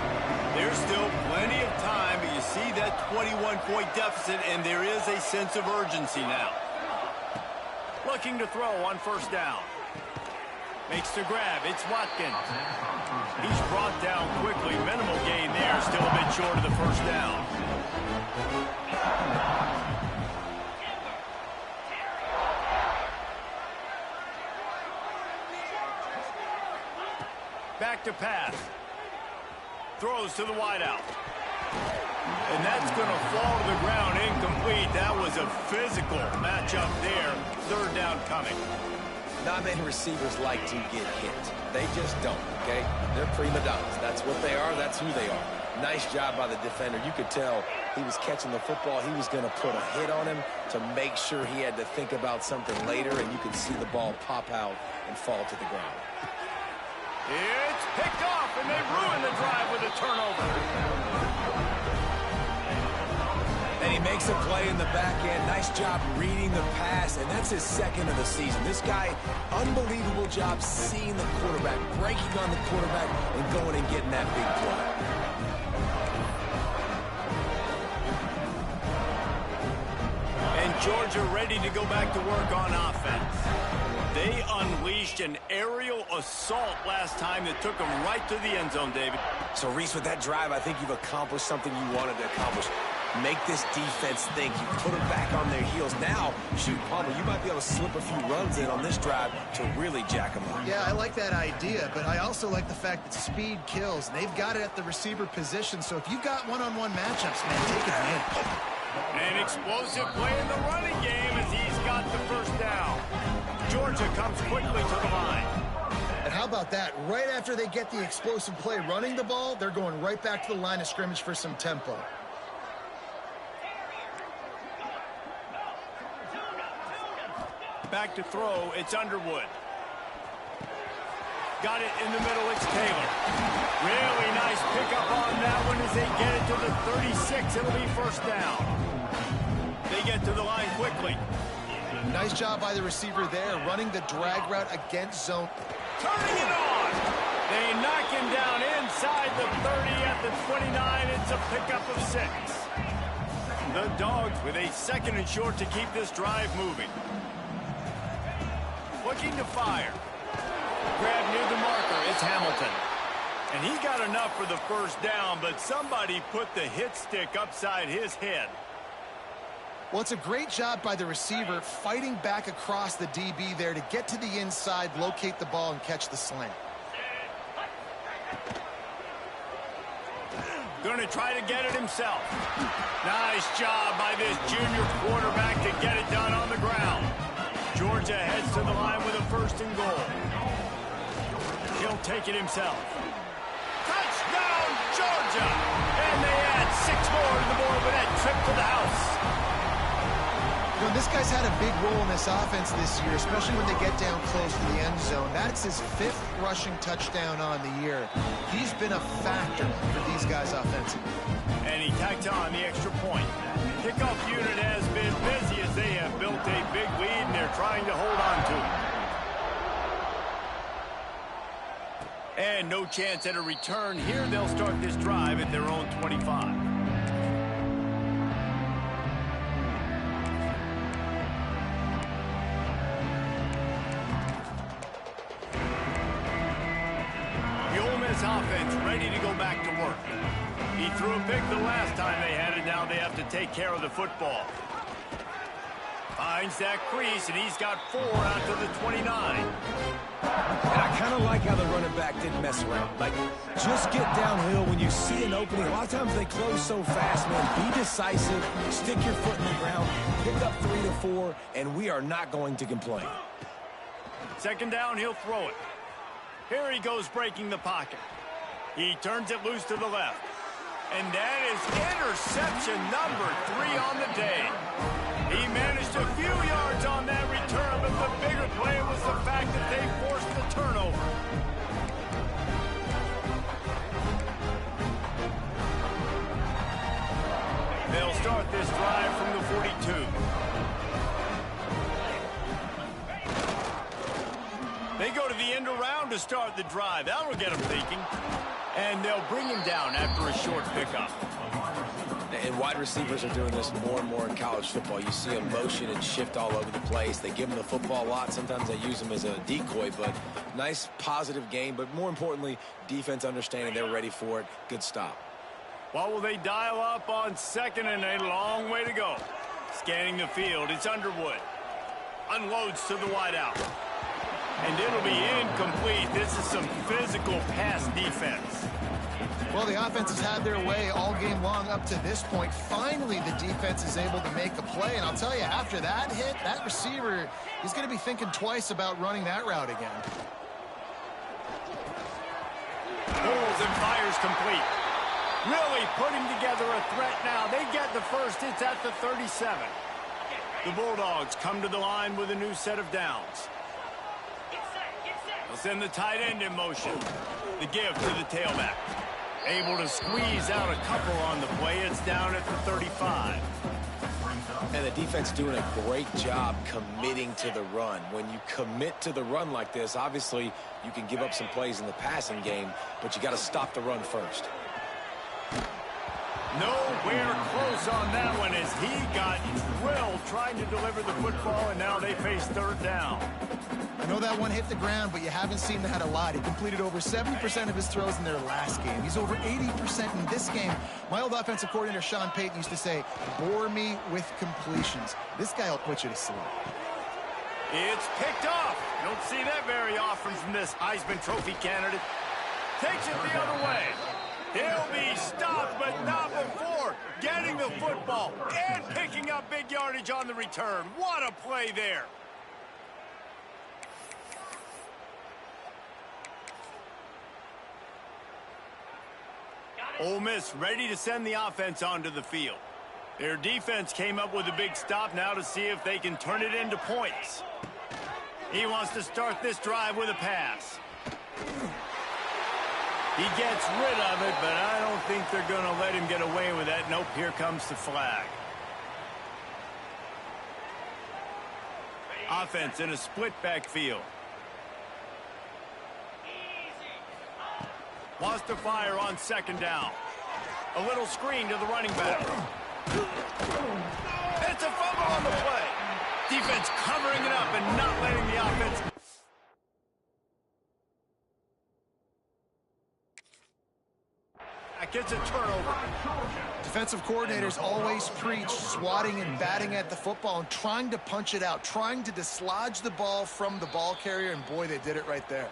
There's still plenty of time, but you see that 21-point deficit, and there is a sense of urgency now. Looking to throw on 1st down. Makes the grab. It's Watkins. He's brought down quickly. Minimal gain there. Still a bit short of the 1st down. Back to pass. Throws to the wideout. And that's going to fall to the ground incomplete. That was a physical matchup there. 3rd down coming. Not many receivers like to get hit. They just don't, okay? They're prima donnas. That's what they are. That's who they are. Nice job by the defender. You could tell he was catching the football. He was going to put a hit on him to make sure he had to think about something later, and you could see the ball pop out and fall to the ground. It's picked off, and they ruin the drive with a turnover. And he makes a play in the back end. Nice job reading the pass, and that's his 2nd of the season. This guy, unbelievable job seeing the quarterback, breaking on the quarterback, and going and getting that big play. And Georgia ready to go back to work on offense. They unleashed an aerial assault last time that took them right to the end zone, David. So, Reese, with that drive, I think you've accomplished something you wanted to accomplish. Make this defense think. You put them back on their heels. Now, shoot, Palmer, you might be able to slip a few runs in on this drive to really jack them up. Yeah, I like that idea, but I also like the fact that speed kills. They've got it at the receiver position, so if you've got one-on-one matchups, man, take advantage. An explosive play in the running game as he's got the 1st down. Georgia comes quickly to the line. And how about that? Right after they get the explosive play running the ball, they're going right back to the line of scrimmage for some tempo. Back to throw, it's Underwood. Got it in the middle, it's Taylor. Really nice pickup on that one as they get it to the 36. It'll be 1st down. They get to the line quickly. Nice job by the receiver there, running the drag route against zone. Turning it on. They knock him down inside the 30 at the 29. It's a pickup of 6. The Dogs with a 2nd and short to keep this drive moving. Looking to fire. Grab near the marker. It's Hamilton. And he got enough for the first down, but somebody put the hit stick upside his head. Well, it's a great job by the receiver fighting back across the DB there to get to the inside, locate the ball, and catch the slant. Going to try to get it himself. Nice job by this junior quarterback to get it done on the ground. Georgia heads to the line with a 1st and goal. He'll take it himself. Touchdown, Georgia! And they add 6 more to the board with that trip to the house. You know, this guy's had a big role in this offense this year, especially when they get down close to the end zone. That's his 5th rushing touchdown on the year. He's been a factor for these guys offensively. And he tacked on the extra point. Kickoff unit has been busy as they have built a big lead, and they're trying to hold on to it. And no chance at a return here. They'll start this drive at their own 25. Offense ready to go back to work. He threw a pick the last time they had it. Now they have to take care of the football. Finds that crease, and he's got 4 out to the 29. And I kind of like how the running back didn't mess around. Like, just get downhill when you see an opening. A lot of times they close so fast, man. Be decisive, stick your foot in the ground, pick up 3 to 4, and we are not going to complain. 2nd down, he'll throw it. Here he goes breaking the pocket. He turns it loose to the left. And that is interception number 3 on the day. He managed a few yards on that return, but the bigger play was the fact that they forced the turnover. They'll start this drive from the 42. They go to the end around to start the drive. That'll get them thinking. And they'll bring him down after a short pickup. And wide receivers are doing this more and more in college football. You see them motion and shift all over the place. They give them the football a lot. Sometimes they use them as a decoy, but nice positive game. But more importantly, defense understanding they're ready for it. Good stop. What will they dial up on 2nd and a long way to go? Scanning the field, it's Underwood. Unloads to the wideout. And it'll be incomplete. This is some physical pass defense. Well, the offense has had their way all game long up to this point. Finally, the defense is able to make a play. And I'll tell you, after that hit, that receiver is going to be thinking twice about running that route again. Pulls and fires complete. Really putting together a threat now. They get the first. It's at the 37. The Bulldogs come to the line with a new set of downs. They'll send the tight end in motion. The give to the tailback. Able to squeeze out a couple on the play. It's down at the 35. And the defense doing a great job committing to the run. When you commit to the run like this, obviously you can give up some plays in the passing game, but you got to stop the run first. Nowhere close on that one as he got drilled trying to deliver the football, and now they face 3rd down. I know that one hit the ground, but you haven't seen that a lot. He completed over 70% of his throws in their last game. He's over 80% in this game. My old offensive coordinator, Sean Payton, used to say, bore me with completions. This guy will put you to sleep. It's picked off. You don't see that very often from this Heisman Trophy candidate. Takes it the other way. He'll be stopped, but not before getting the football and picking up big yardage on the return. What a play there. Ole Miss ready to send the offense onto the field. Their defense came up with a big stop now to see if they can turn it into points. He wants to start this drive with a pass. He gets rid of it, but I don't think they're going to let him get away with that. Nope, here comes the flag. Offense in a split backfield. Wants to fire on second down. A little screen to the running back. It's a fumble on the play. Defense covering it up and not letting the offense. That gets a turnover. Defensive coordinators always preach swatting and batting at the football and trying to punch it out, trying to dislodge the ball from the ball carrier, and boy, they did it right there.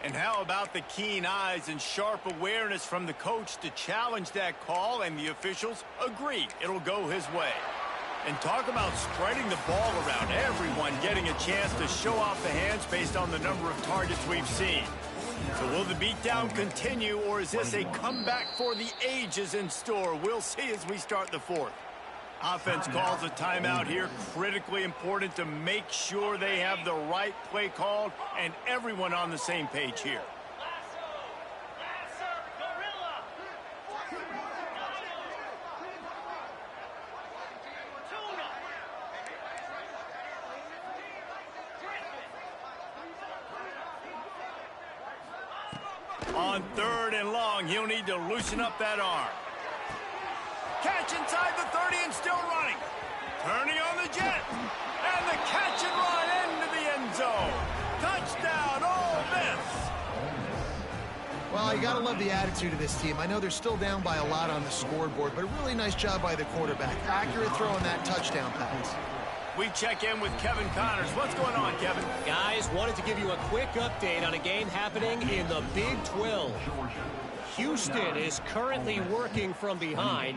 And how about the keen eyes and sharp awareness from the coach to challenge that call, and the officials agree it'll go his way. And talk about spreading the ball around, everyone getting a chance to show off the hands based on the number of targets we've seen. So will the beatdown continue, or is this a comeback for the ages in store? We'll see as we start the fourth. Offense calls a timeout here. Critically important to make sure they have the right play called and everyone on the same page here. On third and long, he'll need to loosen up that arm. Catch inside the 30 and still running. Turning on the jet. And the catch and run into the end zone. Touchdown, Ole Miss. Well, you got to love the attitude of this team. I know they're still down by a lot on the scoreboard, but a really nice job by the quarterback. Accurate throw on that touchdown pass. We check in with Kevin Connors. What's going on, Kevin? Guys, wanted to give you a quick update on a game happening in the Big 12. Houston is currently working from behind,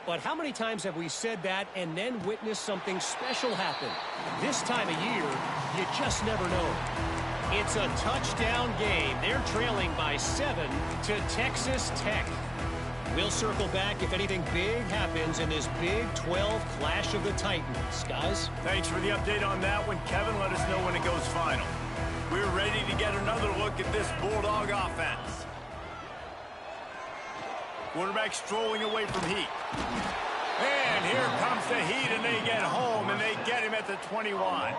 but how many times have we said that and then witnessed something special happen? This time of year, you just never know. It's a touchdown game. They're trailing by 7 to Texas Tech. We'll circle back if anything big happens in this Big 12 Clash of the Titans. Guys? Thanks for the update on that one, Kevin. Let us know when it goes final. We're ready to get another look at this Bulldog offense. Quarterback strolling away from heat. And here comes the heat, and they get home, and they get him at the 21.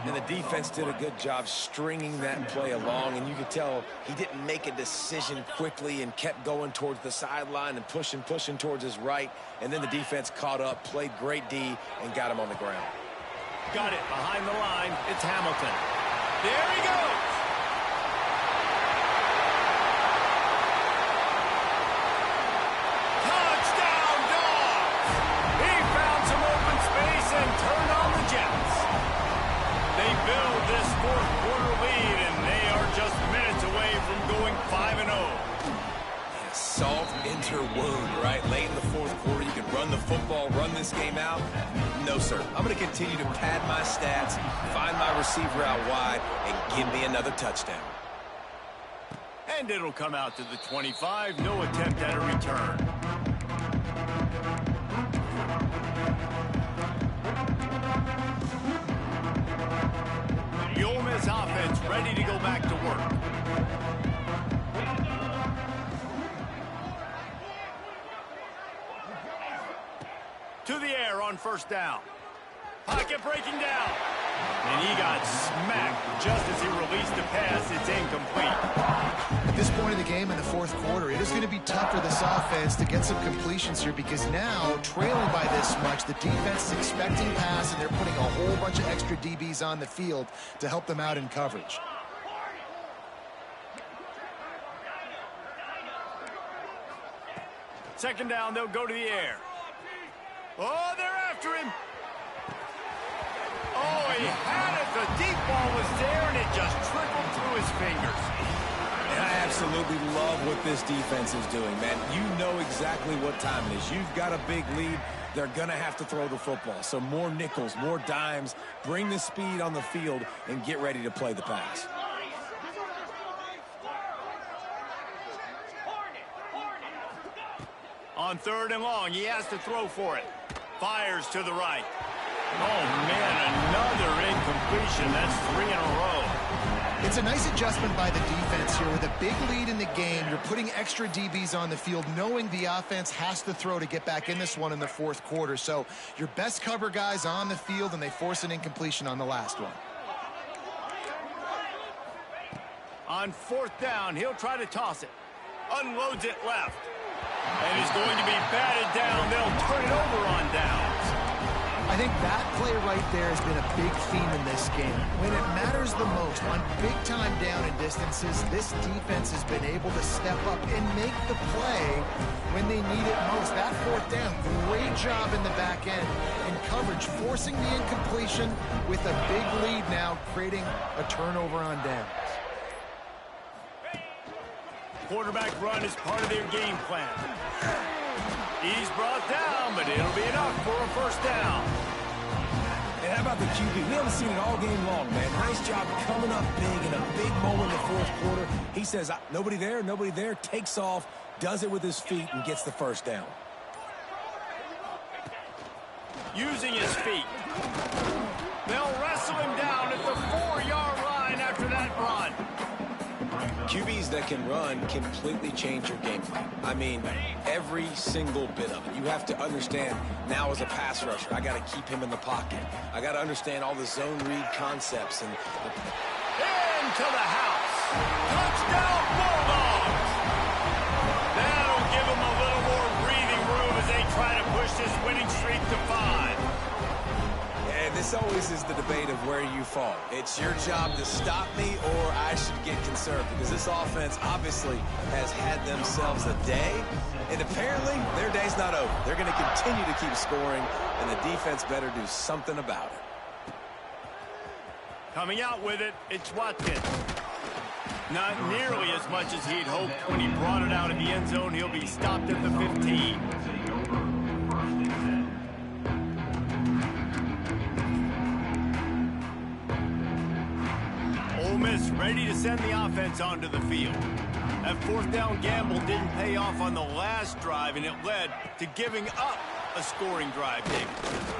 And the defense did a good job stringing that play along, and you could tell he didn't make a decision quickly and kept going towards the sideline and pushing towards his right, and then the defense caught up, played great D, and got him on the ground. Got it behind the line. It's Hamilton. There he goes. Touchdown, Dogs! He found some open space and turned on the Jets. They build this fourth quarter lead, and they are just minutes away from going 5-0. Yeah, salt enter wound, right? Late in the fourth quarter, you can run the football, run this game out. No, sir. I'm going to continue to pad my stats, find my receiver out wide, and give me another touchdown. And it'll come out to the 25. No attempt at a return. The Ole Miss offense ready to go back to work. To the air on first down. Pocket breaking down. And he got smacked just as he released the pass. It's incomplete. At this point of the game in the fourth quarter, it is going to be tough for this offense to get some completions here, because now, trailing by this much, the defense is expecting pass, and they're putting a whole bunch of extra DBs on the field to help them out in coverage. Second down, they'll go to the air. Oh, they're after him. Oh, he had it. The deep ball was there, and it just trickled through his fingers. And I absolutely love what this defense is doing, man. You know exactly what time it is. You've got a big lead. They're going to have to throw the football. So more nickels, more dimes, bring the speed on the field, and get ready to play the pass. On third and long, he has to throw for it. Fires to the right. Oh, man, another incompletion. That's 3 in a row. It's a nice adjustment by the defense here. With a big lead in the game, you're putting extra DBs on the field, knowing the offense has to throw to get back in this one in the fourth quarter. So your best cover guys on the field, and they force an incompletion on the last one. On 4th down, he'll try to toss it. Unloads it left. And he's going to be batted down. They'll turn it over on downs. I think that play right there has been a big theme in this game. When it matters the most, on big-time down and distances, this defense has been able to step up and make the play when they need it most. That 4th down, great job in the back end in coverage, forcing the incompletion with a big lead now, creating a turnover on downs. Quarterback run is part of their game plan. He's brought down, but it'll be enough for a 1st down. And how about the QB? We haven't seen it all game long, man. Nice job coming up big in a big moment in the 4th quarter. He says, nobody there, takes off, does it with his feet, and gets the 1st down. Using his feet. They'll wrestle him down at the 4-yard line after that run. QBs that can run completely change your game plan. I mean, every single bit of it. You have to understand now as a pass rusher, I got to keep him in the pocket. I got to understand all the zone read concepts. And into the house. Touchdown, Bulldogs. That'll give them a little more breathing room as they try to push this winning streak to 5. And this always is the debate of where you fall. It's your job to stop me or I should get conserved, because this offense obviously has had themselves a day, and apparently their day's not over. They're going to continue to keep scoring, and the defense better do something about it. Coming out with it, it's Watkins. Not nearly as much as he'd hoped when he brought it out in the end zone. He'll be stopped at the 15. Ole Miss ready to send the offense onto the field. That 4th down gamble didn't pay off on the last drive, and it led to giving up a scoring drive, David.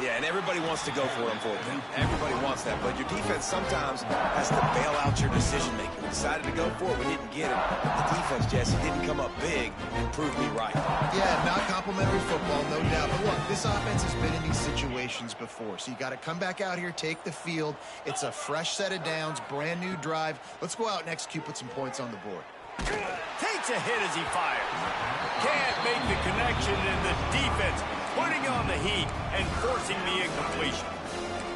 Yeah, and everybody wants to go for it on 4th down. Everybody wants that, but your defense sometimes has to bail out your decision-making. We decided to go for it, we didn't get it. The defense, Jesse, didn't come up big and prove me right. Yeah, not complimentary football, no doubt. But look, this offense has been in these situations before, so you got to come back out here, take the field. It's a fresh set of downs, brand new drive. Let's go out and execute, put some points on the board. Takes a hit as he fires. Can't make the connection, and the defense putting on the heat and forcing the incompletion.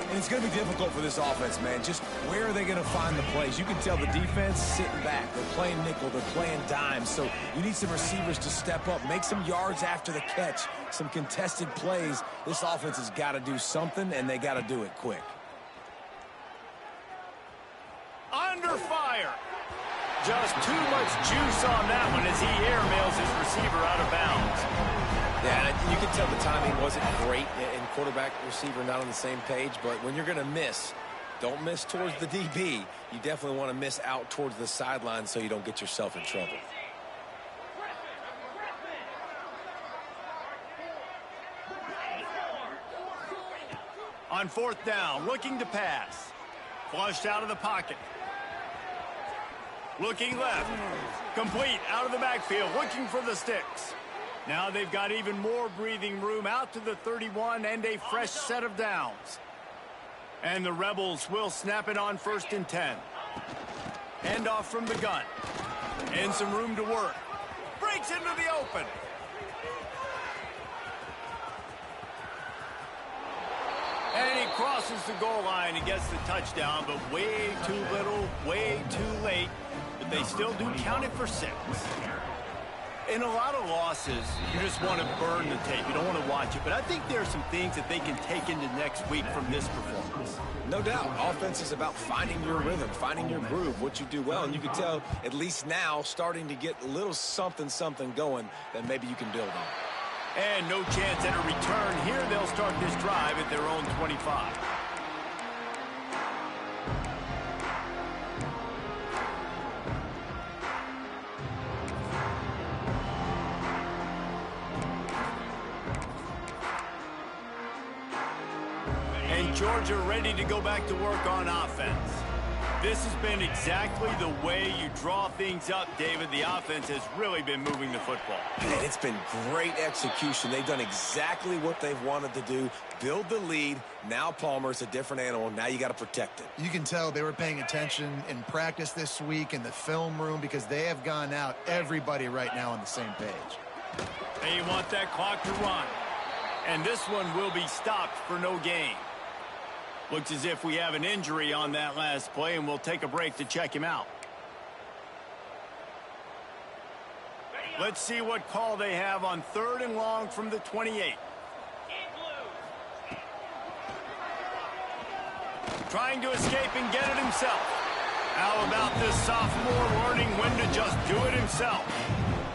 And it's going to be difficult for this offense, man. Just where are they going to find the plays? You can tell the defense sitting back. They're playing nickel. They're playing dime. So you need some receivers to step up, make some yards after the catch, some contested plays. This offense has got to do something, and they got to do it quick. Under fire. Just too much juice on that one as he airmails his receiver out of bounds. Yeah, and you can tell the timing wasn't great, and quarterback receiver not on the same page, but when you're going to miss, don't miss towards the DB. You definitely want to miss out towards the sideline so you don't get yourself in trouble. On 4th down, looking to pass. Flushed out of the pocket. Looking left. Complete out of the backfield, looking for the sticks. Now they've got even more breathing room out to the 31 and a fresh set of downs. And the Rebels will snap it on 1st and 10. Hand off from the gun. And some room to work. Breaks into the open. And he crosses the goal line and gets the touchdown, but way too little, way too late. But they still do count it for 6. In a lot of losses, you just want to burn the tape. You don't want to watch it. But I think there are some things that they can take into next week from this performance. No doubt. Offense is about finding your rhythm, finding your groove, what you do well. And you can tell, at least now, starting to get a little something going that maybe you can build on. And no chance at a return. Here they'll start this drive at their own 25. And Georgia ready to go back to work on offense. This has been exactly the way you draw things up, David. The offense has really been moving the football. And it's been great execution. They've done exactly what they've wanted to do. Build the lead. Now Palmer's a different animal. Now you got to protect it. You can tell they were paying attention in practice this week in the film room because they have gone out, everybody right now on the same page. They want that clock to run. And this one will be stopped for no gain. Looks as if we have an injury on that last play, and we'll take a break to check him out. Let's see what call they have on 3rd and long from the 28. Trying to escape and get it himself. How about this sophomore learning when to just do it himself?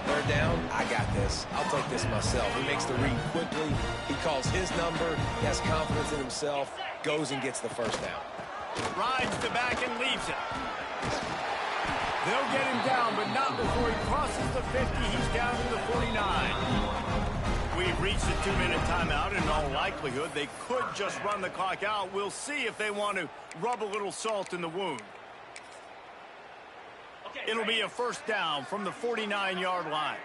They're down. I got this. I'll take this myself. He makes the read quickly. He calls his number. He has confidence in himself. Goes and gets the first down. Rides the back and leaves it. They'll get him down, but not before he crosses the 50. He's down to the 49. We've reached the 2-minute timeout. In all likelihood, they could just run the clock out. We'll see if they want to rub a little salt in the wound. It'll be a first down from the 49-yard line.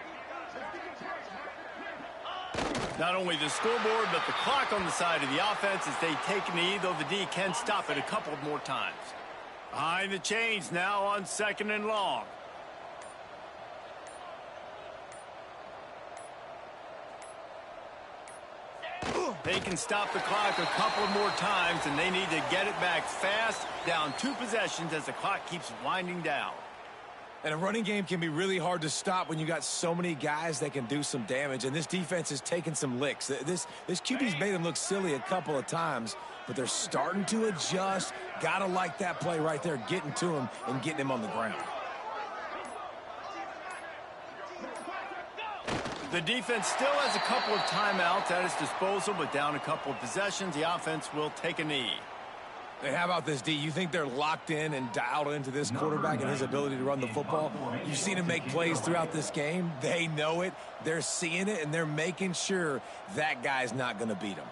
Not only the scoreboard, but the clock on the side of the offense as they take a knee, though the D can stop it a couple more times. Behind the chains now on 2nd and long. They can stop the clock a couple more times, and they need to get it back fast, down 2 possessions as the clock keeps winding down. And a running game can be really hard to stop when you got so many guys that can do some damage. And this defense has taken some licks. This QB's made them look silly a couple of times, but they're starting to adjust. Gotta like that play right there, getting to him and getting him on the ground. The defense still has a couple of timeouts at its disposal, but down a couple of possessions, the offense will take a knee. Hey, how about this, D? You think they're locked in and dialed into this quarterback and his ability to run the football? You've seen him make plays throughout this game. They know it. They're seeing it, and they're making sure that guy's not going to beat him.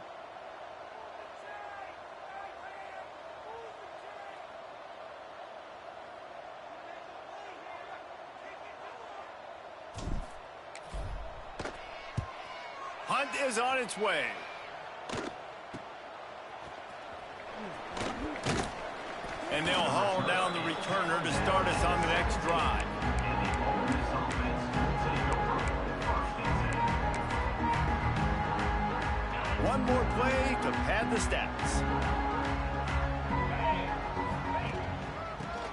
Hunt is on its way. And they'll haul down the returner to start us on the next drive. One more play to pad the stats.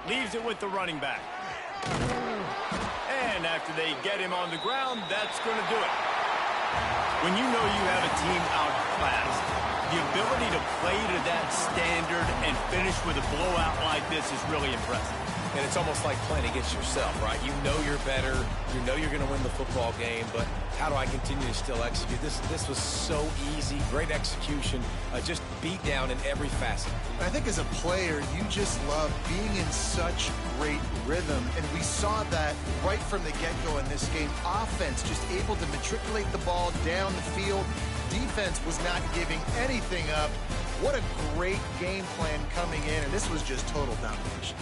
Leaves it with the running back. And after they get him on the ground, that's going to do it. When you know you have a team outclassed, the ability to play to that standard and finish with a blowout like this is really impressive. And it's almost like playing against yourself, right? You know you're better. You know you're going to win the football game, but how do I continue to still execute? This was so easy. Great execution. Just beat down in every facet. I think as a player, you just love being in such great rhythm, and we saw that right from the get-go in this game. Offense just able to matriculate the ball down the field. Defense was not giving anything up. What a great game plan coming in, and this was just total domination.